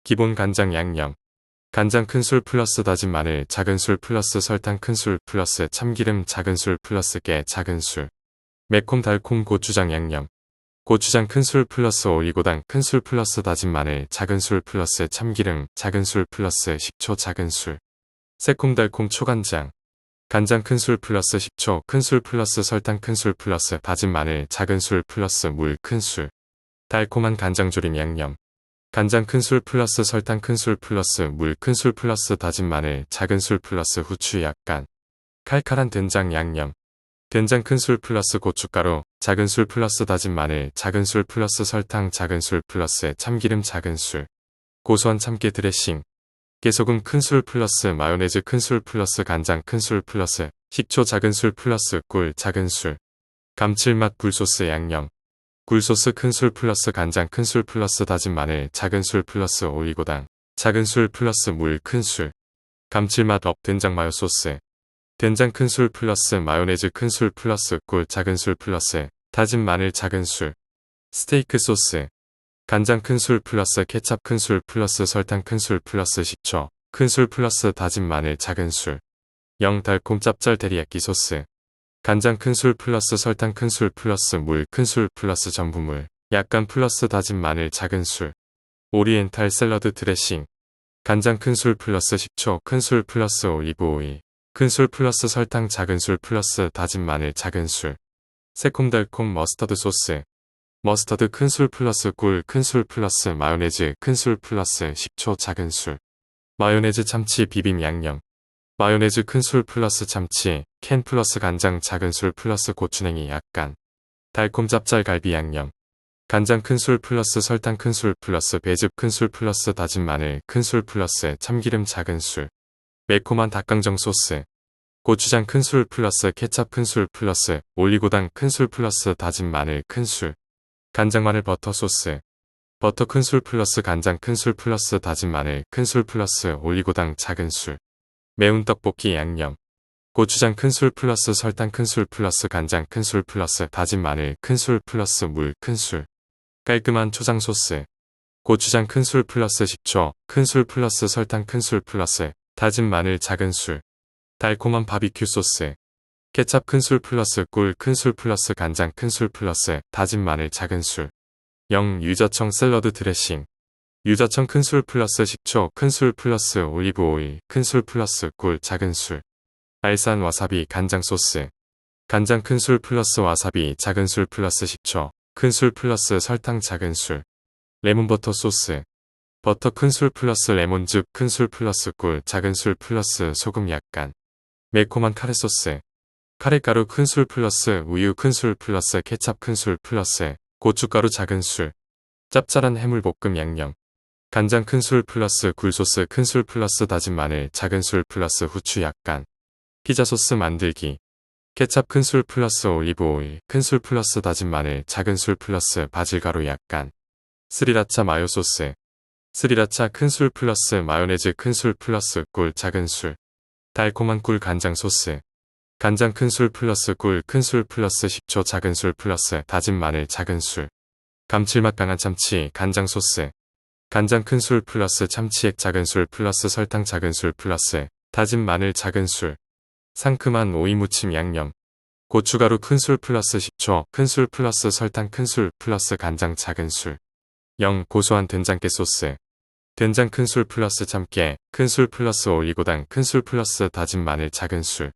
기본 간장 양념. 간장 큰술 플러스 다진 마늘 작은술 플러스 설탕 큰술 플러스 참기름 작은술 플러스 깨 작은술. 매콤달콤 고추장 양념. 고추장 큰술 플러스 올리고당 큰술 플러스 다진 마늘 작은술 플러스 참기름 작은술 플러스 식초 작은술. 새콤달콤 초간장. 간장 큰술 플러스 식초 큰술 플러스 설탕 큰술 플러스 다진 마늘 작은술 플러스 물 큰술. 달콤한 간장조림 양념. 간장 큰술 플러스 설탕 큰술 플러스 물 큰술 플러스 다진 마늘 작은술 플러스 후추 약간. 칼칼한 된장 양념. 된장 큰술 플러스 고춧가루 작은술 플러스 다진 마늘 작은술 플러스 설탕 작은술 플러스 참기름 작은술. 고소한 참깨 드레싱. 깨소금 큰술 플러스 마요네즈 큰술 플러스 간장 큰술 플러스 식초 작은술 플러스 꿀 작은술. 감칠맛 굴소스 양념. 굴소스 큰술 플러스 간장 큰술 플러스 다진 마늘 작은술 플러스 올리고당 작은술 플러스 물 큰술. 감칠맛 업 된장 마요 소스. 된장 큰술 플러스 마요네즈 큰술 플러스 꿀 작은술 플러스 다진 마늘 작은술. 스테이크 소스. 간장 큰술 플러스 케찹 큰술 플러스 설탕 큰술 플러스 식초 큰술 플러스 다진 마늘 작은술. 영달콤 짭짤 데리야끼 소스. 간장 큰술 플러스 설탕 큰술 플러스 물 큰술 플러스 전분물 약간 플러스 다진 마늘 작은술. 오리엔탈 샐러드 드레싱. 간장 큰술 플러스 식초 큰술 플러스 올리브 오일 큰술 플러스 설탕 작은술 플러스 다진 마늘 작은술. 새콤달콤 머스터드 소스. 머스터드 큰술 플러스 꿀 큰술 플러스 마요네즈 큰술 플러스 식초 작은술. 마요네즈 참치 비빔 양념. 마요네즈 큰술 플러스 참치 캔 플러스 간장 작은술 플러스 고추냉이 약간. 달콤 짭짤 갈비 양념. 간장 큰술 플러스 설탕 큰술 플러스 배즙 큰술 플러스 다진 마늘 큰술 플러스 참기름 작은술. 매콤한 닭강정 소스. 고추장 큰술 플러스 케찹 큰술 플러스 올리고당 큰술 플러스 다진 마늘 큰술. 간장 마늘 버터 소스. 버터 큰술 플러스 간장 큰술 플러스 다진 마늘 큰술 플러스 올리고당 작은술. 매운 떡볶이 양념. 고추장 큰술 플러스 설탕 큰술 플러스 간장 큰술 플러스 다진 마늘 큰술 플러스 물 큰술. 깔끔한 초장 소스. 고추장 큰술 플러스 식초 큰술 플러스 설탕 큰술 플러스 다진 마늘 작은술. 달콤한 바비큐 소스. 케찹 큰술 플러스 꿀 큰술 플러스 간장 큰술 플러스 다진 마늘 작은술. 유자청 샐러드 드레싱. 유자청 큰술 플러스 식초 큰술 플러스 올리브 오일 큰술 플러스 꿀 작은술. 알싸한 와사비 간장 소스. 간장 큰술 플러스 와사비 작은술 플러스 식초 큰술 플러스 설탕 작은술. 레몬버터 소스. 버터 큰술 플러스 레몬즙 큰술 플러스 꿀 작은술 플러스 소금 약간. 매콤한 카레 소스. 카레가루 큰술 플러스 우유 큰술 플러스 케찹 큰술 플러스 고춧가루 작은술. 짭짤한 해물볶음 양념. 간장 큰술 플러스 굴소스 큰술 플러스 다진 마늘 작은술 플러스 후추 약간. 피자소스 만들기. 케찹 큰술 플러스 올리브 오일 큰술 플러스 다진 마늘 작은술 플러스 바질가루 약간. 스리라차 마요 소스. 스리라차 큰술 플러스 마요네즈 큰술 플러스 꿀 작은술. 달콤한 꿀 간장 소스. 간장 큰술 플러스 꿀 큰술 플러스 식초 작은술 플러스 다진 마늘 작은술. 감칠맛 강한 참치 간장 소스. 간장 큰술 플러스 참치액 작은술 플러스 설탕 작은술 플러스 다진 마늘 작은술. 상큼한 오이무침 양념. 고춧가루 큰술 플러스 식초 큰술 플러스 설탕 큰술 플러스 간장 작은술. 고소한 된장깨 소스. 된장 큰술 플러스 참깨 큰술 플러스 올리고당 큰술 플러스 다진 마늘 작은술.